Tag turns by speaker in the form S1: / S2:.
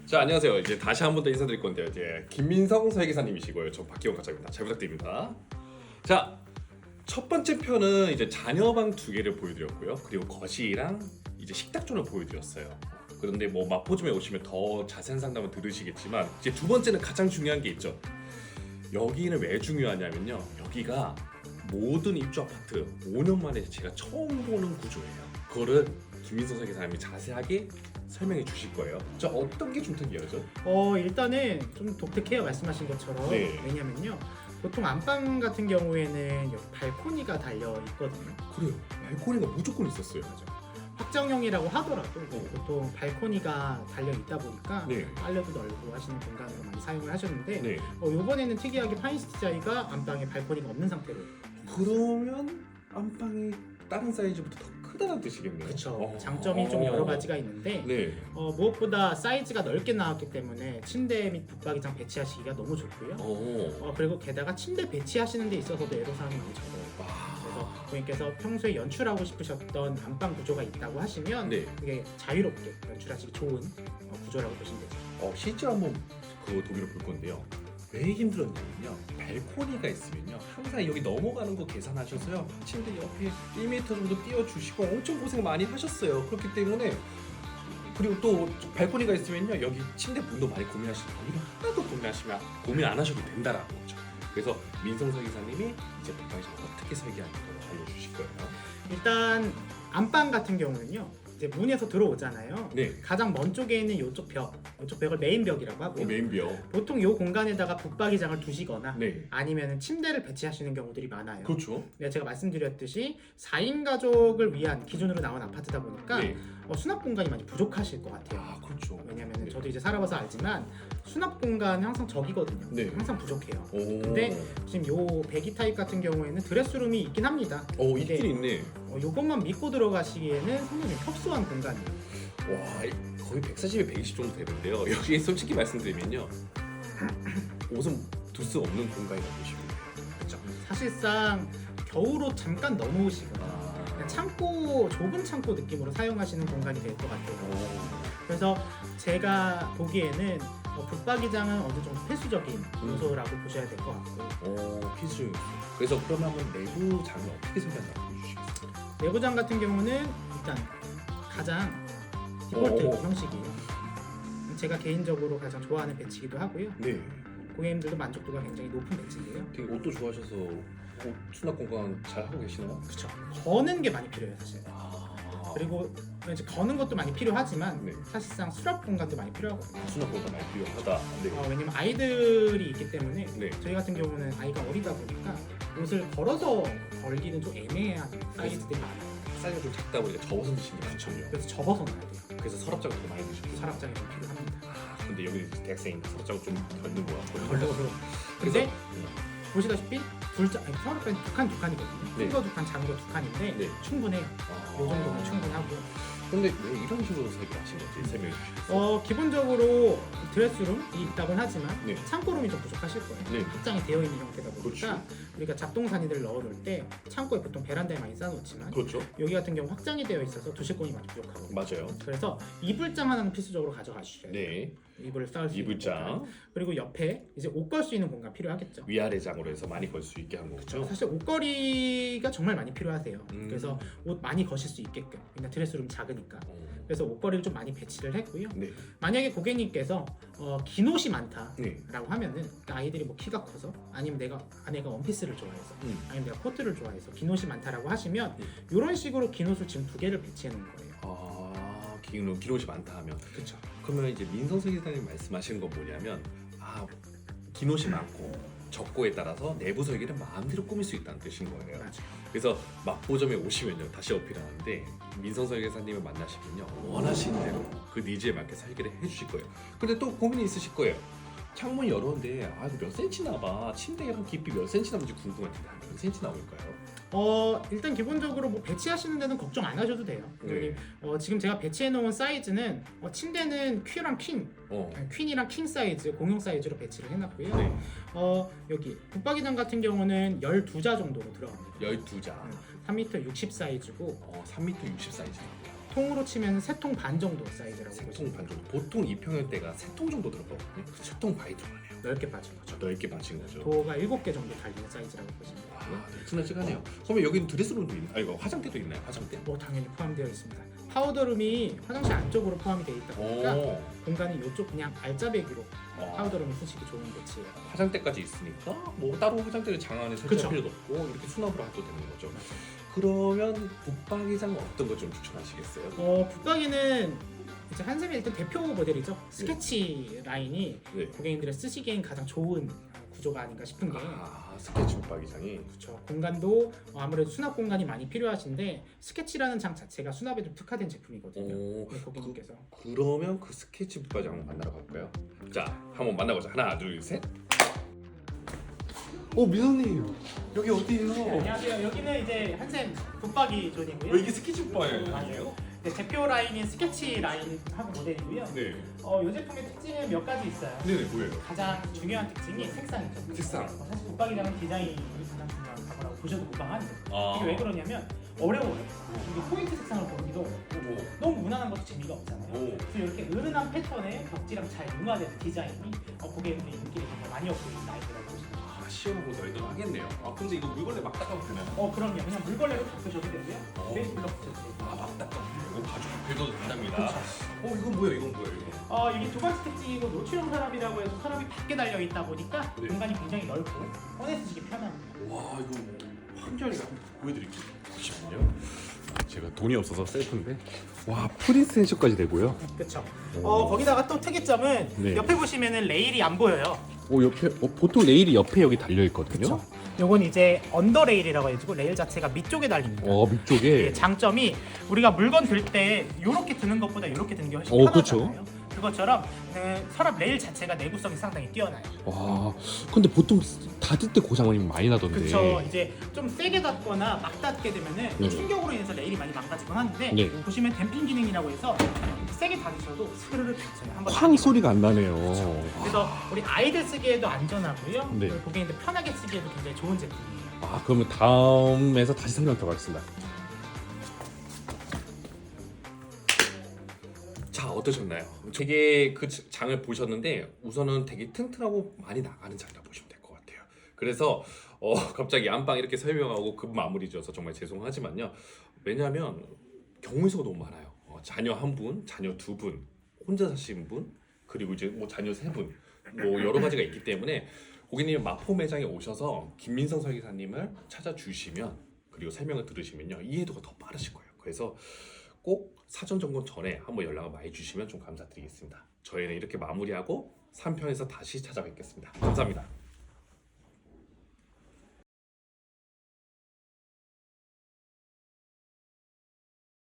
S1: 자, 안녕하세요. 이제 다시 한 번 더 인사드릴 건데요. 이제 김민성 설계사님이시고요. 저 박기원 과장입니다. 잘 부탁드립니다. 자, 첫 번째 편은 이제 자녀방 2개를 보여드렸고요. 그리고 거실이랑 이제 식탁존을 보여드렸어요. 그런데 뭐 마포점에 오시면 더 자세한 상담을 들으시겠지만 이제 두 번째는 가장 중요한 게 있죠. 여기는 왜 중요하냐면요. 여기가 모든 입주 아파트 5년 만에 제가 처음 보는 구조예요. 그거를 김민성 설계사님이 자세하게 설명해 주실 거예요. 저 어떤 게 좀 특이하죠?
S2: 일단은 좀 독특해요, 말씀하신 것처럼.
S1: 네.
S2: 왜냐면요, 보통 안방 같은 경우에는 여기 발코니가 달려 있거든요.
S1: 그래요. 발코니가 무조건 있었어요.
S2: 확정형이라고 하더라도 보통 발코니가 달려 있다 보니까
S1: 네.
S2: 빨래도 널고 하시는 공간으로 많이 사용을 하셨는데,
S1: 네.
S2: 이번에는 특이하게 파인시티자이가 안방에 발코니가 없는 상태로.
S1: 그러면 안방이 다른 사이즈보다 더 크다는 뜻이겠네요.
S2: 그렇죠. 장점이 좀 여러 가지가 있는데,
S1: 네.
S2: 무엇보다 사이즈가 넓게 나왔기 때문에 침대 및 붙박이장 배치하시기가 너무 좋고요. 그리고 게다가 침대 배치하시는 데 있어서도 애로사항이 많이 적어요. 그래서 고객님께서 평소에 연출하고 싶으셨던 안방 구조가 있다고 하시면
S1: 네.
S2: 그게 자유롭게 연출하시기 좋은 구조라고 보시면 되죠.
S1: 실제로 한번 그 도비를 볼 건데요. 왜 힘들었냐면요. 발코니가 있으면요. 항상 여기 넘어가는 거 계산하셔서요. 침대 옆에 1m 정도 띄워주시고 엄청 고생 많이 하셨어요. 그렇기 때문에 그리고 또 발코니가 있으면요. 여기 침대 분도 많이 고민하시고 이거 하나도 고민 안 하셔도 된다라고 거죠. 그래서 민성 설계사님이 이제 붙박이장을 어떻게 설계하는지 알려주실 거예요.
S2: 일단 안방 같은 경우는요, 이제 문에서 들어오잖아요.
S1: 네.
S2: 가장 먼 쪽에 있는 이쪽 벽을 메인벽이라고 하고요.
S1: 메인비어.
S2: 보통 이 공간에다가 붙박이장을 두시거나
S1: 네.
S2: 아니면 침대를 배치하시는 경우들이 많아요.
S1: 그렇죠.
S2: 네, 제가 말씀드렸듯이 4인 가족을 위한 기준으로 나온 아파트다 보니까
S1: 네.
S2: 수납 공간이 많이 부족하실 것 같아요.
S1: 그렇죠.
S2: 왜냐면
S1: 네.
S2: 저도 이제 살아봐서 알지만 수납 공간은 항상 적이거든요.
S1: 네.
S2: 항상 부족해요.
S1: 근데
S2: 지금 요 배기 타입 같은 경우에는 드레스룸이 있긴 합니다.
S1: 있긴 있네.
S2: 요것만 믿고 들어가시기에는 상당히 협소한 공간이에요.
S1: 와, 거의 140에 120 정도 되는데요. 여기 솔직히 말씀드리면요. 옷은 둘 수 없는 공간이라고 보시면 돼요. 그렇죠?
S2: 사실상 겨울옷 잠깐 넣어놓으시거나 그냥 좁은 창고 느낌으로 사용하시는 공간이 될 것 같아요. 그래서 제가 보기에는 붙박이장은 어느 정도 필수적인 요소라고 보셔야 될 것 같고.
S1: 필수. 그래서 그러면 내부 장을 어떻게 설계한다고 보여주시겠어요?
S2: 내부장 같은 경우는 일단 가장 디폴트 형식이에요. 제가 개인적으로 가장 좋아하는 배치기도 하고요.
S1: 네.
S2: 고객님들도 만족도가 굉장히 높은 배치인데요.
S1: 되게 옷도 좋아하셔서 옷 수납 공간 잘 하고 계시나요?
S2: 그렇죠. 거는 게 많이 필요해요, 사실. 그리고 이제 거는 것도 많이 필요하지만
S1: 네.
S2: 사실상 수납 공간도 많이 필요하거든요.
S1: 수납 공간 많이 필요하다. 네.
S2: 왜냐면 아이들이 있기 때문에
S1: 네.
S2: 저희 같은 경우는 아이가 어리다 보니까 옷을 걸어서 걸기는 좀 애매한 사이즈들이 많아요.
S1: 사이즈가 좀 작다 보니까 접어서 드시니까 좋죠.
S2: 그래서 접어서 놔야 돼요.
S1: 그래서 서랍장을 더 많이 드시고.
S2: 서랍장이 좀 필요합니다.
S1: 근데 여기 대학생인데 서랍장은 좀 덜는 거야.
S2: 걸려서. 근데 보시다시피 서랍장이 두 칸이거든요.
S1: 네.
S2: 큰 거 두 칸, 작은 거 두 칸인데
S1: 네.
S2: 충분해요. 이 정도면 충분하고.
S1: 근데 왜 이런 식으로 설계하신 건지 설명해 주시겠어요?
S2: 기본적으로 드레스룸이 있다곤 하지만
S1: 네.
S2: 창고룸이 좀 부족하실 거예요.
S1: 네.
S2: 확장이 되어 있는 형태다 보니까
S1: 그렇죠.
S2: 우리가 잡동사니들을 넣어놓을 때 창고에 보통 베란다에 많이 쌓아놓지만
S1: 그렇죠.
S2: 여기 같은 경우 확장이 되어 있어서 두실 공이 많이 부족하거든요.
S1: 맞아요.
S2: 그래서 이불장 하나는 필수적으로 가져가주셔야 돼요.
S1: 네.
S2: 이불을 쌓을 수 있는
S1: 이불장
S2: 공간. 그리고 옆에 이제 옷 걸 수 있는 공간 필요하겠죠.
S1: 위아래 장으로 해서 많이 걸 수 있게 한 거죠.
S2: 사실 옷걸이가 정말 많이 필요하세요.
S1: 음.
S2: 그래서 옷 많이 거실 수 있게끔. 그냥 드레스룸 작으니까. 그래서 옷걸이를 좀 많이 배치를 했고요.
S1: 네.
S2: 만약에 고객님께서 긴 옷이 많다라고
S1: 네.
S2: 하면은 그러니까 아이들이 뭐 키가 커서 아니면 아내가 원피스를 좋아해서 아니면 내가 코트를 좋아해서 긴 옷이 많다라고 하시면 이런 식으로 긴 옷을 지금 2개를 배치해 놓은 거예요.
S1: 긴 옷이 많다 하면
S2: 그렇죠.
S1: 그러면 이제 민성석 기사님 말씀하시는 건 뭐냐면 긴 옷이 많고 적고에 따라서 내부 설계를 마음대로 꾸밀 수 있다는 뜻인 거예요.
S2: 맞아요.
S1: 그래서 마포점에 오시면요 다시 어필하는데 민성석 기사님을 만나시면요 원하시는 대로 그 니즈에 맞게 설계를 해주실 거예요. 근데 또 고민이 있으실 거예요. 창문 열었는데 이거 몇 센치 나봐. 침대랑 깊이 몇 센치 나는지 궁금한데 몇 센치 나올까요?
S2: 일단 기본적으로 뭐 배치하시는 데는 걱정 안 하셔도 돼요.
S1: 네.
S2: 지금 제가 배치해 놓은 사이즈는 침대는 퀸이랑 킹 사이즈 공용 사이즈로 배치를 해놨고요.
S1: 네.
S2: 여기 붙박이장 같은 경우는 12자 정도로 들어갑니다.
S1: 12자.
S2: 3m 60 사이즈고
S1: 3m 60 사이즈.
S2: 통으로 치면 3통 반 정도 사이즈라고 보시면
S1: 3통 반 정도. 보통 2평형대가 3통 정도 들어가거든요. 3통 반이 들어가네요.
S2: 넓게 빠진 거죠.
S1: 넓게 받친 거죠.
S2: 도어가 7개 정도 달리는 사이즈라고 보시면 되고요.
S1: 아, 널찍널찍하네요. 그러면 여기는 드레스룸도 있나요? 이거 화장대도 있나요? 화장대?
S2: 뭐 당연히 포함되어 있습니다. 파우더룸이 화장실 안쪽으로 포함이 되어 있다 보니까
S1: 오.
S2: 공간이 이쪽 그냥 알짜배기로
S1: 아.
S2: 파우더룸을 쓰시기 좋은 위치예요.
S1: 화장대까지 있으니까 뭐 따로 화장대를 장 안에 설치할
S2: 그쵸.
S1: 필요도 없고 이렇게 수납으로 해도 되는 거죠. 그러면 붙박이장은 어떤 거 좀 추천하시겠어요?
S2: 붙박이는 이제 한샘의 일단 대표 모델이죠. 스케치 라인이
S1: 네.
S2: 고객님들이 쓰시기엔 가장 좋은 구조가 아닌가 싶은 게
S1: 스케치 붙박이장이.
S2: 그렇죠. 공간도 아무래도 수납 공간이 많이 필요하신데 스케치라는 장 자체가 수납에 좀 특화된 제품이거든요.
S1: 오,
S2: 네, 고객님께서
S1: 그러면 그 스케치 붙박이장 한번 만나러 갈까요? 자, 한번 만나보자. 하나, 둘, 셋. 미선님 여기 어디예요?
S2: 안녕하세요. 여기는 이제 한샘 붙박이 존이고요.
S1: 왜 이게 스케치 붙박이에요?
S2: 아니에요. 네, 대표 라인인 스케치 라인하고 모델이고요.
S1: 네.
S2: 이 제품의 특징은 몇 가지 있어요.
S1: 네네 뭐예요?
S2: 가장 중요한 특징이 색상이죠.
S1: 색상.
S2: 사실 붙박이장은 디자인이 가장 중요한 거라고 보셔도 무방하죠.
S1: 아.
S2: 이게 왜 그러냐면 어려워요. 이게 포인트 색상을 보기도 어렵고 너무 무난한 것도 재미가 없잖아요.
S1: 오.
S2: 그래서 이렇게 으른한 패턴의 벽지랑 잘 융화된 디자인이 고객님들이 인기를 정말 많이 얻고 있는 아이템이라고 보시면 돼요.
S1: 시원하고 널널하겠네요. 근데 이거 물걸레 막 닦아도 되나요?
S2: 그럼요. 그냥 물걸레로 닦으셔도 되고요. 베이스 블럭 붙여도 되고요.
S1: 막 닦아도 이거 가죽 배도 된답니다. 이건 뭐예요? 이건 뭐예요?
S2: 이게 두 가지 특징이고 노출형 서랍이라고 해서 서랍이 밖에 달려 있다 보니까
S1: 네.
S2: 공간이 굉장히 넓고 꺼내 쓰시기 편합니다.
S1: 와 이거 한자리가 보여드릴게요. 잠시만요. 제가 돈이 없어서 셀프인데 와 프린스 앤쇼까지 되고요.
S2: 그렇죠.
S1: 오.
S2: 거기다가 또 특이점은
S1: 네.
S2: 옆에 보시면은 레일이 안 보여요.
S1: 옆에 보통 레일이 옆에 여기 달려 있거든요.
S2: 그렇죠. 요건 이제 언더 레일이라고 해가지고 레일 자체가 밑쪽에 달립니다.
S1: 밑쪽에.
S2: 예, 장점이 우리가 물건 들 때 이렇게 드는 것보다 이렇게 드는 게 훨씬
S1: 그렇죠.
S2: 편하잖아요. 그것처럼 서랍 레일 자체가 내구성이 상당히 뛰어나요.
S1: 와 근데 보통 닫을 때 고장이 많이 나던데.
S2: 그렇죠. 이제 좀 세게 닫거나 막 닫게 되면은
S1: 네.
S2: 충격으로 인해서 레일이 많이 망가지곤 하는데
S1: 네.
S2: 보시면 댐핑 기능이라고 해서 세게 닫으셔도 스르르 닫혀요. 한번
S1: 쾅 소리가 안 나네요.
S2: 그래서 우리 아이들 쓰기에도 안전하고요.
S1: 네.
S2: 그리고 고객님들 편하게 쓰기에도 굉장히 좋은 제품이에요.
S1: 그러면 다음에서 다시 설명 더 하겠습니다. 자 어떠셨나요? 되게 그 장을 보셨는데 우선은 되게 튼튼하고 많이 나가는 장이라고 보시면 될 것 같아요. 그래서 갑자기 안방 이렇게 설명하고 급 마무리 지어서 정말 죄송하지만요. 왜냐하면 경우 수가 너무 많아요. 자녀 한 분, 자녀 두 분, 혼자 사시는 분, 그리고 이제 뭐 자녀 세 분, 뭐 여러 가지가 있기 때문에 고객님 마포 매장에 오셔서 김민성 설계사님을 찾아주시면 그리고 설명을 들으시면요 이해도가 더 빠르실 거예요. 그래서 꼭 사전 점검 전에 한번 연락을 많이 주시면 좀 감사드리겠습니다. 저희는 이렇게 마무리하고 3편에서 다시 찾아뵙겠습니다. 감사합니다.